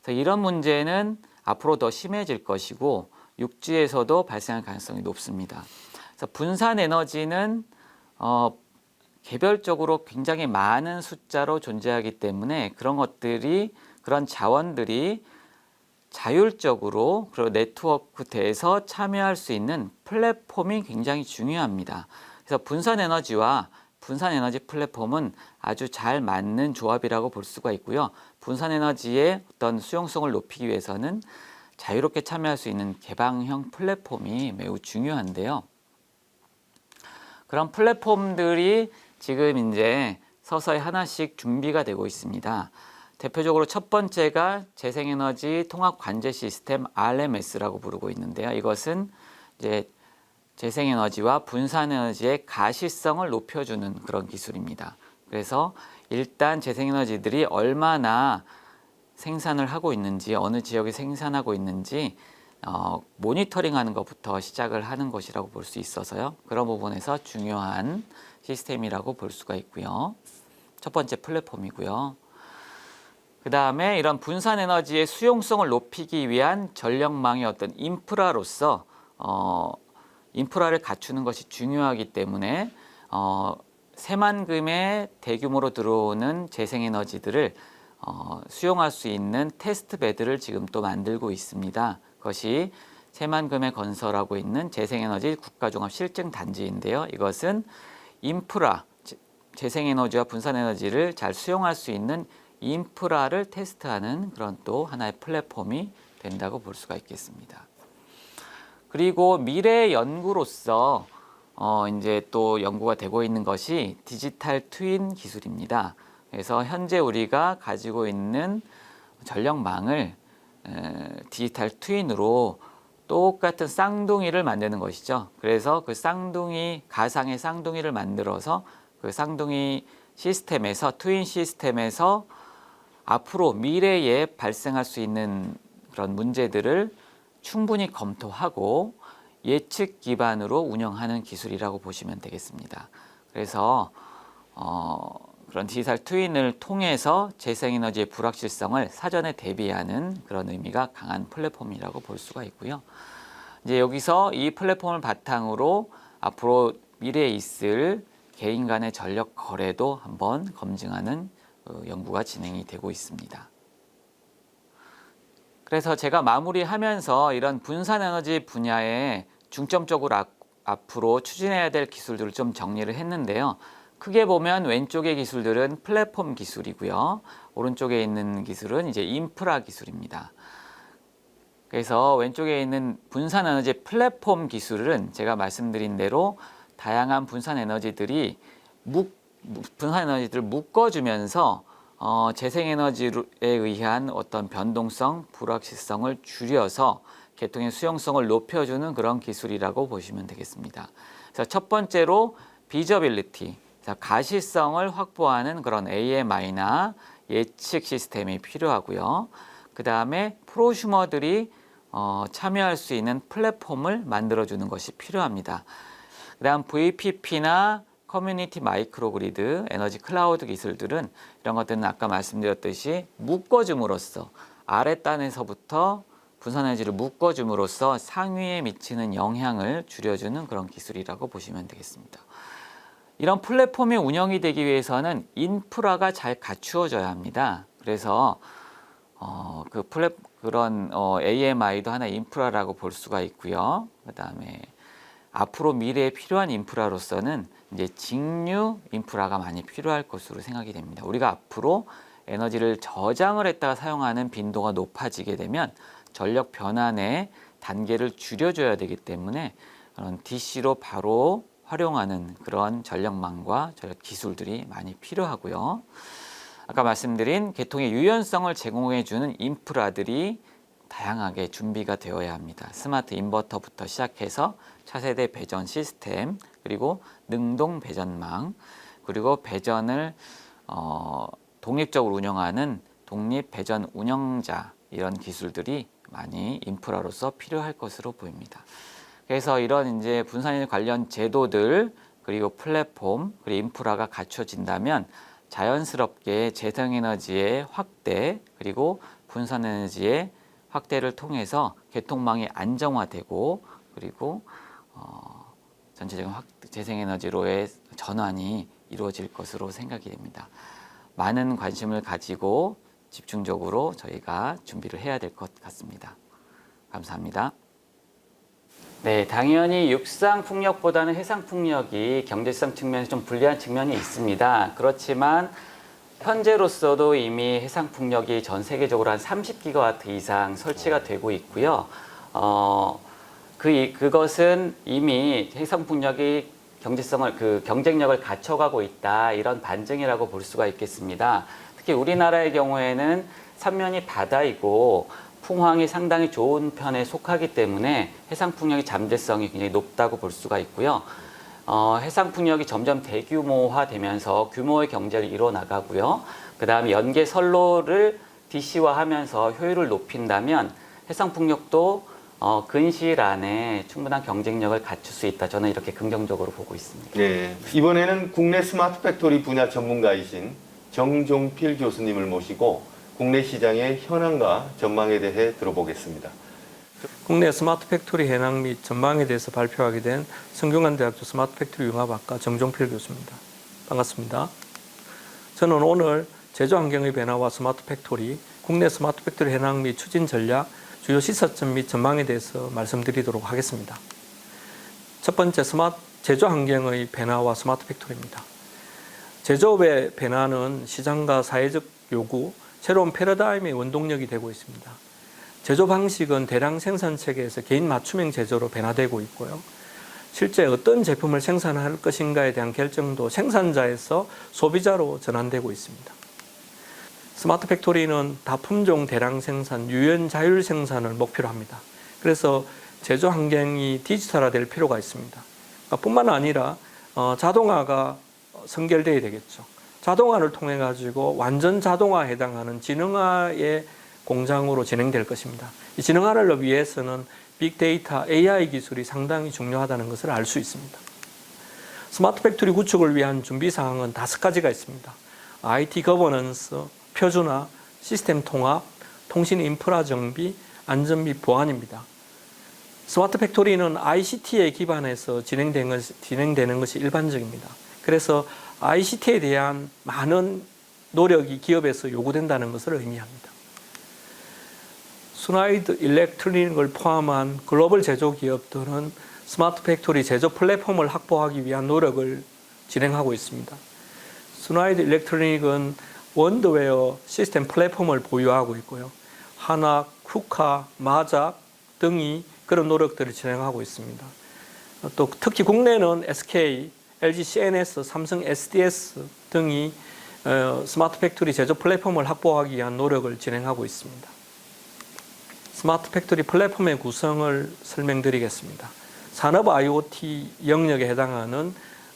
[SPEAKER 3] 그래서 이런 문제는 앞으로 더 심해질 것이고 육지에서도 발생할 가능성이 높습니다. 그래서 분산 에너지는 개별적으로 굉장히 많은 숫자로 존재하기 때문에 그런 자원들이 자율적으로 그리고 네트워크에서 참여할 수 있는 플랫폼이 굉장히 중요합니다. 그래서 분산 에너지 플랫폼은 아주 잘 맞는 조합이라고 볼 수가 있고요. 분산 에너지의 어떤 수용성을 높이기 위해서는 자유롭게 참여할 수 있는 개방형 플랫폼이 매우 중요한데요. 그런 플랫폼들이 지금 이제 서서히 하나씩 준비가 되고 있습니다. 대표적으로 첫 번째가 재생에너지 통합 관제 시스템 RMS라고 부르고 있는데요. 이것은 이제 재생에너지와 분산에너지의 가시성을 높여주는 그런 기술입니다. 그래서 일단 재생에너지들이 얼마나 생산을 하고 있는지, 어느 지역에 생산하고 있는지 모니터링하는 것부터 시작을 하는 것이라고 볼 수 있어서요. 그런 부분에서 중요한 시스템이라고 볼 수가 있고요. 첫 번째 플랫폼이고요. 그 다음에 이런 분산 에너지의 수용성을 높이기 위한 전력망의 어떤 인프라로서 인프라를 갖추는 것이 중요하기 때문에 새만금의 대규모로 들어오는 재생에너지들을 수용할 수 있는 테스트 베드를 지금 또 만들고 있습니다. 그것이 새만금에 건설하고 있는 재생에너지 국가종합실증단지인데요. 이것은 인프라, 재생에너지와 분산에너지를 잘 수용할 수 있는 인프라를 테스트하는 그런 또 하나의 플랫폼이 된다고 볼 수가 있겠습니다. 그리고 미래 연구로서 이제 또 연구가 되고 있는 것이 디지털 트윈 기술입니다. 그래서 현재 우리가 가지고 있는 전력망을 디지털 트윈으로 똑같은 쌍둥이를 만드는 것이죠. 그래서 그 가상의 쌍둥이를 만들어서 그 쌍둥이 시스템에서, 트윈 시스템에서 앞으로 미래에 발생할 수 있는 그런 문제들을 충분히 검토하고 예측 기반으로 운영하는 기술이라고 보시면 되겠습니다. 그래서 그런 디지털 트윈을 통해서 재생에너지의 불확실성을 사전에 대비하는 그런 의미가 강한 플랫폼이라고 볼 수가 있고요. 이제 여기서 이 플랫폼을 바탕으로 앞으로 미래에 있을 개인 간의 전력 거래도 한번 검증하는 연구가 진행이 되고 있습니다. 그래서 제가 마무리하면서 이런 분산에너지 분야에 중점적으로 앞으로 추진해야 될 기술들을 좀 정리를 했는데요. 크게 보면 왼쪽의 기술들은 플랫폼 기술이고요. 오른쪽에 있는 기술은 이제 인프라 기술입니다. 그래서 왼쪽에 있는 분산 에너지 플랫폼 기술은 제가 말씀드린 대로 다양한 분산 에너지들을 묶어주면서 재생에너지에 의한 어떤 변동성, 불확실성을 줄여서 계통의 수용성을 높여주는 그런 기술이라고 보시면 되겠습니다. 그래서 첫 번째로 비저빌리티, 가시성을 확보하는 그런 AMI나 예측 시스템이 필요하고요. 그 다음에 프로슈머들이 참여할 수 있는 플랫폼을 만들어주는 것이 필요합니다. 그 다음 VPP나 커뮤니티 마이크로그리드, 에너지 클라우드 기술들은 이런 것들은 아까 말씀드렸듯이 묶어줌으로써 아랫단에서부터 분산에너지를 묶어줌으로써 상위에 미치는 영향을 줄여주는 그런 기술이라고 보시면 되겠습니다. 이런 플랫폼이 운영이 되기 위해서는 인프라가 잘 갖추어져야 합니다. 그래서 그런 AMI도 하나의 인프라라고 볼 수가 있고요. 그 다음에 앞으로 미래에 필요한 인프라로서는 이제 직류 인프라가 많이 필요할 것으로 생각이 됩니다. 우리가 앞으로 에너지를 저장을 했다가 사용하는 빈도가 높아지게 되면 전력 변환의 단계를 줄여줘야 되기 때문에 그런 DC로 바로 활용하는 그런 전력망과 전력 기술들이 많이 필요하고요. 아까 말씀드린 계통의 유연성을 제공해주는 인프라들이 다양하게 준비가 되어야 합니다. 스마트 인버터부터 시작해서 차세대 배전 시스템, 그리고 능동 배전망, 그리고 배전을 독립적으로 운영하는 독립 배전 운영자, 이런 기술들이 많이 인프라로서 필요할 것으로 보입니다. 그래서 이런 이제 분산에너지 관련 제도들, 그리고 플랫폼, 그리고 인프라가 갖춰진다면 자연스럽게 재생에너지의 확대, 그리고 분산에너지의 확대를 통해서 계통망이 안정화되고, 그리고 전체적인 재생에너지로의 전환이 이루어질 것으로 생각이 됩니다. 많은 관심을 가지고 집중적으로 저희가 준비를 해야 될 것 같습니다. 감사합니다. 네, 당연히 육상 풍력보다는 해상 풍력이 경제성 측면에서 좀 불리한 측면이 있습니다. 그렇지만 현재로서도 이미 해상 풍력이 전 세계적으로 한 30기가와트 이상 설치가 되고 있고요. 그것은 이미 해상 풍력이 경쟁력을 갖춰가고 있다, 이런 반증이라고 볼 수가 있겠습니다. 특히 우리나라의 경우에는 삼면이 바다이고 풍황이 상당히 좋은 편에 속하기 때문에 해상 풍력의 잠재성이 굉장히 높다고 볼 수가 있고요. 해상 풍력이 점점 대규모화되면서 규모의 경제를 이뤄 나가고요. 그 다음에 연계 선로를 DC화하면서 효율을 높인다면 해상 풍력도 근시일 안에 충분한 경쟁력을 갖출 수 있다. 저는 이렇게 긍정적으로 보고 있습니다.
[SPEAKER 1] 네, 이번에는 국내 스마트 팩토리 분야 전문가이신 정종필 교수님을 모시고 국내 시장의 현황과 전망에 대해 들어보겠습니다.
[SPEAKER 4] 국내 스마트 팩토리 현황 및 전망에 대해서 발표하게 된 성균관대학교 스마트 팩토리 융합학과 정종필 교수입니다. 반갑습니다. 저는 오늘 제조 환경의 변화와 스마트 팩토리, 국내 스마트 팩토리 현황 및 추진 전략, 주요 시사점 및 전망에 대해서 말씀드리도록 하겠습니다. 첫 번째, 제조 환경의 변화와 스마트 팩토리입니다. 제조업의 변화는 시장과 사회적 요구, 새로운 패러다임의 원동력이 되고 있습니다. 제조 방식은 대량 생산 체계에서 개인 맞춤형 제조로 변화되고 있고요. 실제 어떤 제품을 생산할 것인가에 대한 결정도 생산자에서 소비자로 전환되고 있습니다. 스마트 팩토리는 다품종 대량 생산, 유연 자율 생산을 목표로 합니다. 그래서 제조 환경이 디지털화될 필요가 있습니다. 뿐만 아니라 자동화가 선결되어야 되겠죠. 자동화를 통해 가지고 완전 자동화에 해당하는 지능화의 공장으로 진행될 것입니다. 이 지능화를 위해서는 빅데이터, AI 기술이 상당히 중요하다는 것을 알 수 있습니다. 스마트 팩토리 구축을 위한 준비 사항은 5가지가 있습니다. IT 거버넌스, 표준화, 시스템 통합, 통신 인프라 정비, 안전 및 보안입니다. 스마트 팩토리는 ICT에 기반해서 진행되는 것이 일반적입니다. 그래서 ICT에 대한 많은 노력이 기업에서 요구된다는 것을 의미합니다. 스나이드 일렉트로닉을 포함한 글로벌 제조 기업들은 스마트 팩토리 제조 플랫폼을 확보하기 위한 노력을 진행하고 있습니다. 스나이드 일렉트로닉은 원드웨어 시스템 플랫폼을 보유하고 있고요. 한학, 쿠카, 마작 등이 그런 노력들을 진행하고 있습니다. 또 특히 국내는 SK, LG CNS, 삼성 SDS 등이 스마트 팩토리 제조 플랫폼을 확보하기 위한 노력을 진행하고 있습니다. 스마트 팩토리 플랫폼의 구성을 설명드리겠습니다. 산업 IoT 영역에 해당하는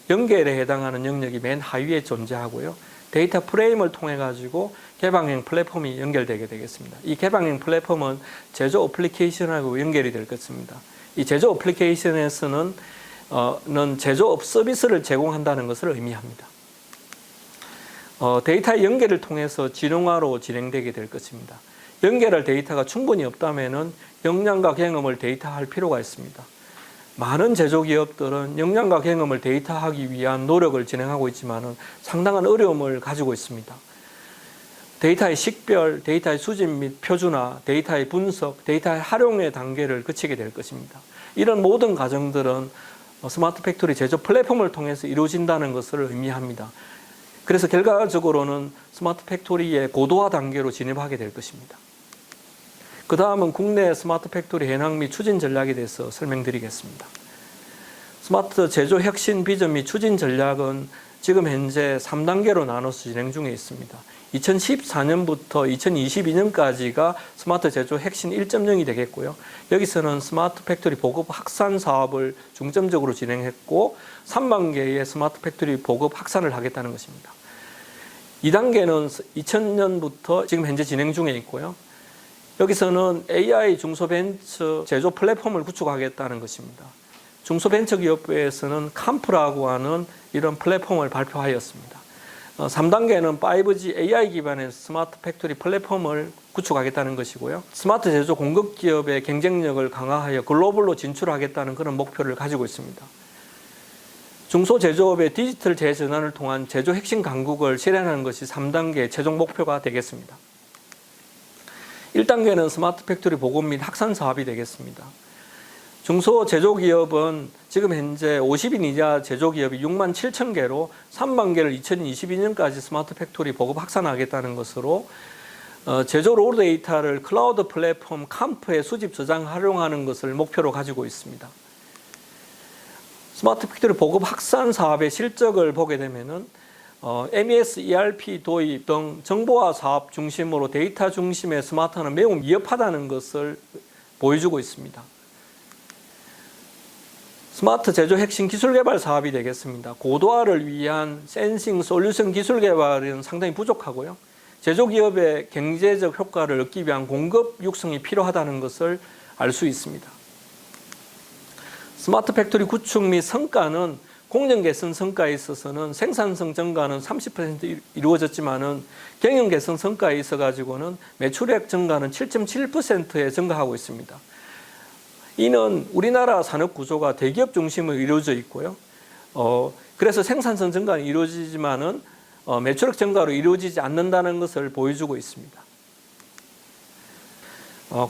[SPEAKER 4] 연결에 해당하는 영역이 맨 하위에 존재하고요. 데이터 프레임을 통해 가지고 개방형 플랫폼이 연결되게 되겠습니다. 이 개방형 플랫폼은 제조 어플리케이션하고 연결이 될 것입니다. 이 제조 어플리케이션에서는 제조업 서비스를 제공한다는 것을 의미합니다. 데이터의 연결을 통해서 지능화로 진행되게 될 것입니다. 연결할 데이터가 충분히 없다면 역량과 경험을 데이터화할 필요가 있습니다. 많은 제조기업들은 역량과 경험을 데이터화하기 위한 노력을 진행하고 있지만 상당한 어려움을 가지고 있습니다. 데이터의 식별, 데이터의 수집 및 표준화, 데이터의 분석, 데이터의 활용의 단계를 거치게 될 것입니다. 이런 모든 과정들은 스마트 팩토리 제조 플랫폼을 통해서 이루어진다는 것을 의미합니다. 그래서 결과적으로는 스마트 팩토리의 고도화 단계로 진입하게 될 것입니다. 그 다음은 국내 스마트 팩토리 해낭 및 추진 전략에 대해서 설명드리겠습니다. 스마트 제조 혁신 비전 및 추진 전략은 지금 현재 3단계로 나눠서 진행 중에 있습니다. 2014년부터 2022년까지가 스마트 제조 혁신 1.0이 되겠고요. 여기서는 스마트 팩토리 보급 확산 사업을 중점적으로 진행했고 3단계의 스마트 팩토리 보급 확산을 하겠다는 것입니다. 2단계는 2000년부터 지금 현재 진행 중에 있고요. 여기서는 AI 중소벤처 제조 플랫폼을 구축하겠다는 것입니다. 중소벤처기업부에서는 캄프라고 하는 이런 플랫폼을 발표하였습니다. 3단계는 5G AI 기반의 스마트 팩토리 플랫폼을 구축하겠다는 것이고요. 스마트 제조 공급 기업의 경쟁력을 강화하여 글로벌로 진출하겠다는 그런 목표를 가지고 있습니다. 중소제조업의 디지털 재전환을 통한 제조 핵심 강국을 실현하는 것이 3단계의 최종 목표가 되겠습니다. 1단계는 스마트 팩토리 보급 및 확산 사업이 되겠습니다. 중소제조기업은 지금 현재 50인 이하 제조기업이 6만 7천 개로 3만 개를 2022년까지 스마트 팩토리 보급 확산하겠다는 것으로 제조 로 데이터를 클라우드 플랫폼 캄프에 수집, 저장, 활용하는 것을 목표로 가지고 있습니다. 스마트 팩토리 보급 확산 사업의 실적을 보게 되면은 MES, ERP 도입 등 정보화 사업 중심으로 데이터 중심의 스마트화는 매우 미흡하다는 것을 보여주고 있습니다. 스마트 제조 핵심 기술 개발 사업이 되겠습니다. 고도화를 위한 센싱 솔루션 기술 개발은 상당히 부족하고요. 제조기업의 경제적 효과를 얻기 위한 공급 육성이 필요하다는 것을 알 수 있습니다. 스마트 팩토리 구축 및 성과는 공정 개선 성과에 있어서는 생산성 증가는 30% 이루어졌지만은 경영 개선 성과에 있어 가지고는 매출액 증가는 7.7%에 증가하고 있습니다. 이는 우리나라 산업 구조가 대기업 중심으로 이루어져 있고요. 그래서 생산성 증가는 이루어지지만은 매출액 증가로 이루어지지 않는다는 것을 보여주고 있습니다.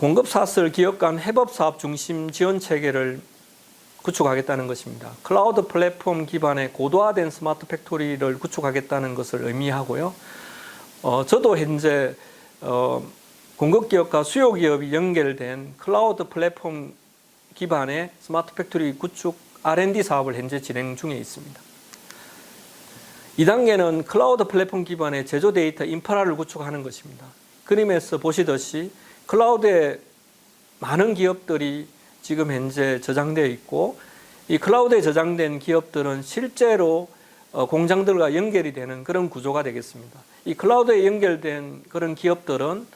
[SPEAKER 4] 공급 사슬 기업 간 협업 사업 중심 지원 체계를 구축하겠다는 것입니다. 클라우드 플랫폼 기반의 고도화된 스마트 팩토리를 구축하겠다는 것을 의미하고요. 저도 현재 공급기업과 수요기업이 연결된 클라우드 플랫폼 기반의 스마트 팩토리 구축 R&D 사업을 현재 진행 중에 있습니다. 2단계는 클라우드 플랫폼 기반의 제조 데이터 인프라를 구축하는 것입니다. 그림에서 보시듯이 클라우드에 많은 기업들이 지금 현재 저장되어 있고 이 클라우드에 저장된 기업들은 실제로 공장들과 연결이 되는 그런 구조가 되겠습니다. 이 클라우드에 연결된 그런 기업들은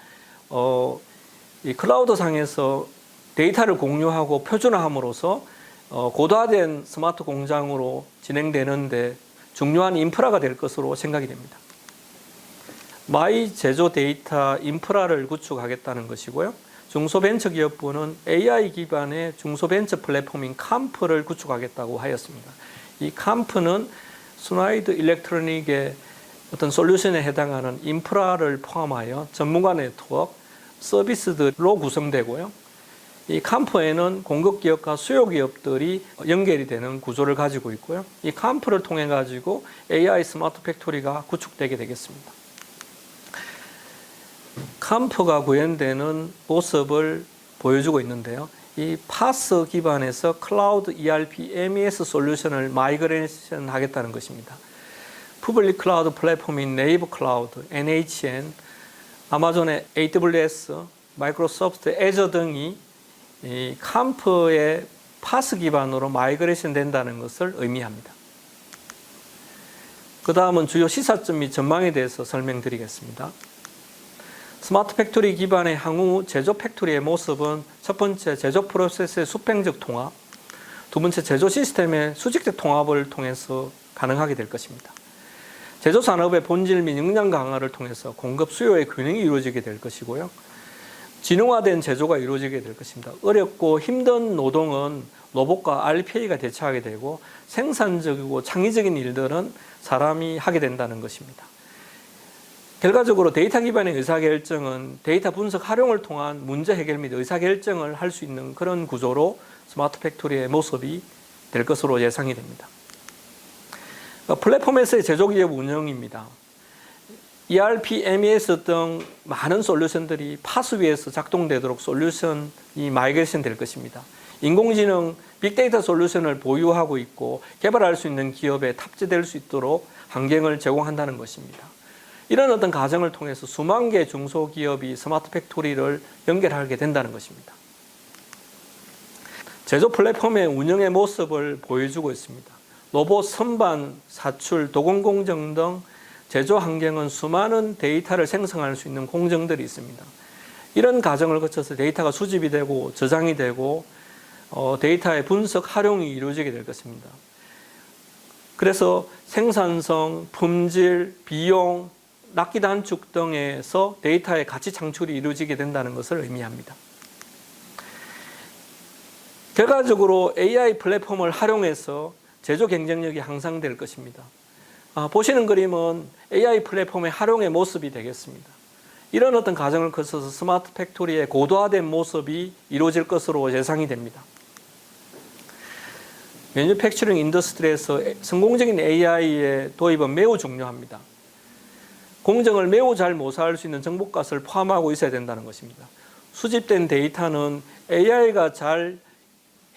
[SPEAKER 4] 이 클라우드 상에서 데이터를 공유하고 표준화함으로써 고도화된 스마트 공장으로 진행되는데 중요한 인프라가 될 것으로 생각이 됩니다. 마이 제조 데이터 인프라를 구축하겠다는 것이고요. 중소벤처기업부는 AI 기반의 중소벤처 플랫폼인 캄프를 구축하겠다고 하였습니다. 이 캄프는 스나이드 일렉트로닉의 어떤 솔루션에 해당하는 인프라를 포함하여 전문가 네트워크, 서비스들로 구성되고요. 이 캄프에는 공급기업과 수요기업들이 연결이 되는 구조를 가지고 있고요. 이 캄프를 통해 가지고 AI 스마트 팩토리가 구축되게 되겠습니다. 캄프가 구현되는 모습을 보여주고 있는데요. 이 파스 기반에서 클라우드 ERP MES 솔루션을 마이그레이션 하겠다는 것입니다. 퍼블릭 클라우드 플랫폼인 네이버 클라우드, NHN, 아마존의 AWS, 마이크로소프트 애저 등이 이 캄프의 파스 기반으로 마이그레이션 된다는 것을 의미합니다. 그 다음은 주요 시사점 및 전망에 대해서 설명드리겠습니다. 스마트 팩토리 기반의 향후 제조 팩토리의 모습은 첫 번째 제조 프로세스의 수평적 통합, 두 번째 제조 시스템의 수직적 통합을 통해서 가능하게 될 것입니다. 제조 산업의 본질 및 역량 강화를 통해서 공급 수요의 균형이 이루어지게 될 것이고요. 지능화된 제조가 이루어지게 될 것입니다. 어렵고 힘든 노동은 로봇과 RPA가 대체하게 되고 생산적이고 창의적인 일들은 사람이 하게 된다는 것입니다. 결과적으로 데이터 기반의 의사결정은 데이터 분석 활용을 통한 문제 해결 및 의사결정을 할 수 있는 그런 구조로 스마트 팩토리의 모습이 될 것으로 예상이 됩니다. 플랫폼에서의 제조기업 운영입니다. ERP, MES 등 많은 솔루션들이 파스 위에서 작동되도록 솔루션이 마이그레이션 될 것입니다. 인공지능, 빅데이터 솔루션을 보유하고 있고 개발할 수 있는 기업에 탑재될 수 있도록 환경을 제공한다는 것입니다. 이런 어떤 과정을 통해서 수만 개 중소기업이 스마트 팩토리를 연결하게 된다는 것입니다. 제조 플랫폼의 운영의 모습을 보여주고 있습니다. 로봇 선반, 사출, 도공공정 등 제조 환경은 수많은 데이터를 생성할 수 있는 공정들이 있습니다. 이런 과정을 거쳐서 데이터가 수집이 되고 저장이 되고 데이터의 분석, 활용이 이루어지게 될 것입니다. 그래서 생산성, 품질, 비용, 납기 단축 등에서 데이터의 가치 창출이 이루어지게 된다는 것을 의미합니다. 결과적으로 AI 플랫폼을 활용해서 제조 경쟁력이 향상될 것입니다. 보시는 그림은 AI 플랫폼의 활용의 모습이 되겠습니다. 이런 어떤 과정을 거쳐서 스마트 팩토리의 고도화된 모습이 이루어질 것으로 예상이 됩니다. 매뉴팩처링 인더스트리에서 성공적인 AI의 도입은 매우 중요합니다. 공정을 매우 잘 모사할 수 있는 정보값을 포함하고 있어야 된다는 것입니다. 수집된 데이터는 AI가 잘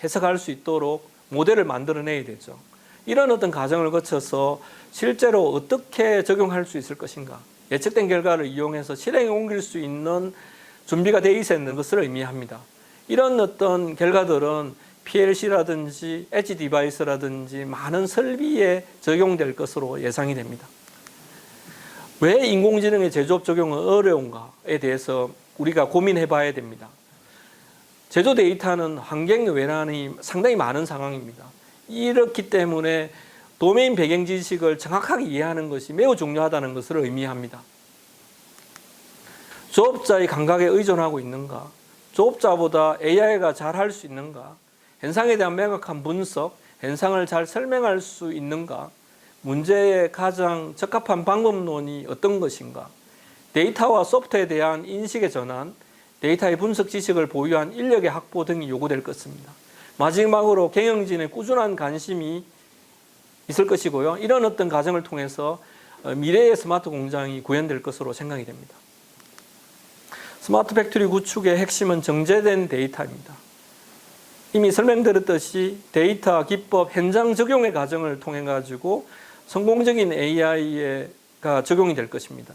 [SPEAKER 4] 해석할 수 있도록 모델을 만들어내야 되죠. 이런 어떤 과정을 거쳐서 실제로 어떻게 적용할 수 있을 것인가, 예측된 결과를 이용해서 실행에 옮길 수 있는 준비가 되어 있어야 하는 것을 의미합니다. 이런 어떤 결과들은 PLC라든지 엣지 디바이스라든지 많은 설비에 적용될 것으로 예상이 됩니다. 왜 인공지능의 제조업 적용은 어려운가에 대해서 우리가 고민해 봐야 됩니다. 제조 데이터는 환경 외란이 상당히 많은 상황입니다. 이렇기 때문에 도메인 배경 지식을 정확하게 이해하는 것이 매우 중요하다는 것을 의미합니다. 조업자의 감각에 의존하고 있는가? 조업자보다 AI가 잘 할 수 있는가? 현상에 대한 명확한 분석, 현상을 잘 설명할 수 있는가? 문제에 가장 적합한 방법론이 어떤 것인가? 데이터와 소프트에 대한 인식의 전환, 데이터의 분석 지식을 보유한 인력의 확보 등이 요구될 것입니다. 마지막으로 경영진의 꾸준한 관심이 있을 것이고요. 이런 어떤 과정을 통해서 미래의 스마트 공장이 구현될 것으로 생각이 됩니다. 스마트 팩토리 구축의 핵심은 정제된 데이터입니다. 이미 설명드렸듯이 데이터, 기법, 현장 적용의 과정을 통해 가지고 성공적인 AI가 적용이 될 것입니다.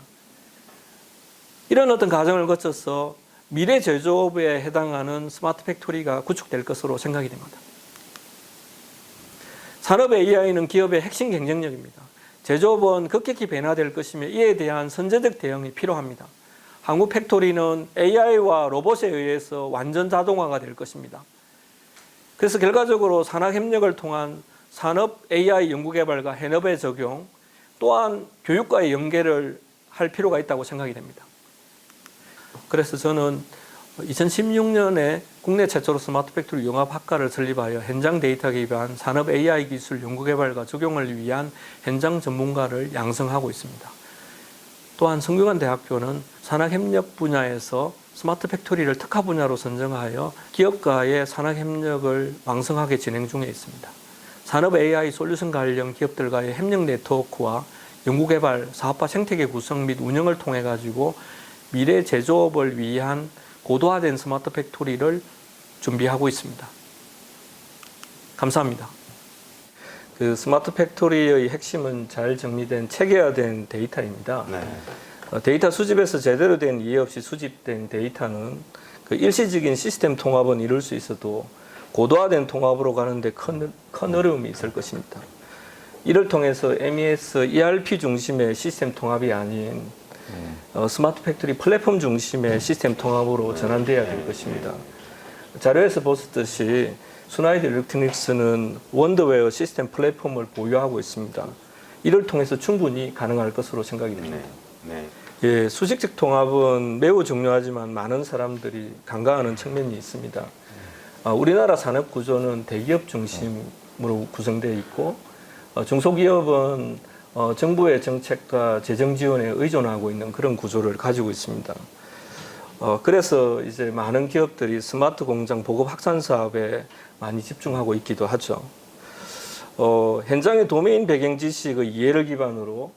[SPEAKER 4] 이런 어떤 과정을 거쳐서 미래 제조업에 해당하는 스마트 팩토리가 구축될 것으로 생각이 됩니다. 산업 AI는 기업의 핵심 경쟁력입니다. 제조업은 급격히 변화될 것이며 이에 대한 선제적 대응이 필요합니다. 한국 팩토리는 AI와 로봇에 의해서 완전 자동화가 될 것입니다. 그래서 결과적으로 산학협력을 통한 산업 AI 연구개발과 현업의 적용, 또한 교육과의 연계를 할 필요가 있다고 생각이 됩니다. 그래서 저는 2016년에 국내 최초로 스마트 팩토리 융합학과를 설립하여 현장 데이터 기반 산업 AI 기술 연구개발과 적용을 위한 현장 전문가를 양성하고 있습니다. 또한 성균관대학교는 산학협력 분야에서 스마트 팩토리를 특화 분야로 선정하여 기업과의 산학협력을 왕성하게 진행 중에 있습니다. 산업 AI 솔루션 관련 기업들과의 협력 네트워크와 연구개발, 사업화 생태계 구성 및 운영을 통해 가지고 미래 제조업을 위한 고도화된 스마트 팩토리를 준비하고 있습니다. 감사합니다. 그 스마트 팩토리의 핵심은 잘 정리된 체계화된 데이터입니다.
[SPEAKER 1] 네.
[SPEAKER 4] 데이터 수집에서 제대로 된 이해 없이 수집된 데이터는 그 일시적인 시스템 통합은 이룰 수 있어도 고도화된 통합으로 가는데 큰 어려움이 있을 것입니다. 이를 통해서 MES, ERP 중심의 시스템 통합이 아닌 스마트 팩토리 플랫폼 중심의 시스템 통합으로 전환돼야 될 것입니다. 자료에서 보셨듯이 슈나이더 일렉트로닉스는 원더웨어 시스템 플랫폼을 보유하고 있습니다. 이를 통해서 충분히 가능할 것으로 생각이 됩니다.
[SPEAKER 1] 네.
[SPEAKER 4] 예, 수직적 통합은 매우 중요하지만 많은 사람들이 간과하는 측면이 있습니다. 우리나라 산업 구조는 대기업 중심으로 구성되어 있고 중소기업은 정부의 정책과 재정 지원에 의존하고 있는 그런 구조를 가지고 있습니다. 그래서 이제 많은 기업들이 스마트 공장 보급 확산 사업에 많이 집중하고 있기도 하죠. 현장의 도메인 배경 지식의 이해를 기반으로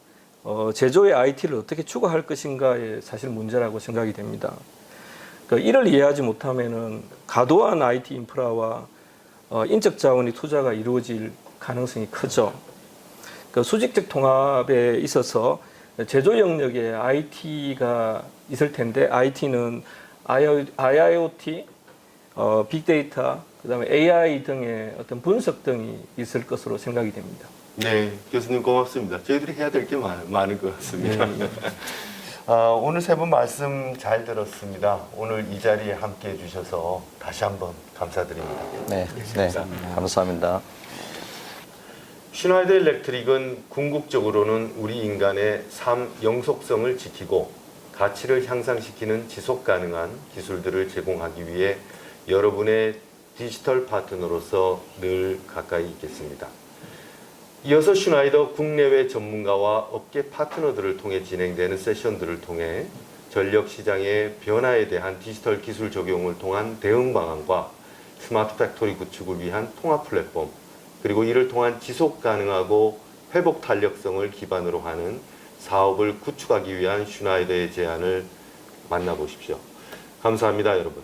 [SPEAKER 4] 제조의 IT를 어떻게 추구할 것인가에 사실 문제라고 생각이 됩니다. 이를 이해하지 못하면은 가도한 IT 인프라와 인적 자원의 투자가 이루어질 가능성이 크죠. 수직적 통합에 있어서 제조 영역에 IT가 있을 텐데 IT는 IIoT, 빅데이터, 그다음에 AI 등의 어떤 분석 등이 있을 것으로 생각이 됩니다.
[SPEAKER 1] 네, 교수님 고맙습니다. 저희들이 해야 될 게 많을 것 같습니다. 오늘 세 분 말씀 잘 들었습니다. 오늘 이 자리에 함께 해주셔서 다시 한번 감사드립니다.
[SPEAKER 2] 네, 감사합니다.
[SPEAKER 1] 슈나이더 일렉트릭은 궁극적으로는 우리 인간의 삶 영속성을 지키고 가치를 향상시키는 지속 가능한 기술들을 제공하기 위해 여러분의 디지털 파트너로서 늘 가까이 있겠습니다. 이어서 슈나이더 국내외 전문가와 업계 파트너들을 통해 진행되는 세션들을 통해 전력 시장의 변화에 대한 디지털 기술 적용을 통한 대응 방안과 스마트 팩토리 구축을 위한 통합 플랫폼, 그리고 이를 통한 지속 가능하고 회복 탄력성을 기반으로 하는 사업을 구축하기 위한 슈나이더의 제안을 만나보십시오. 감사합니다, 여러분.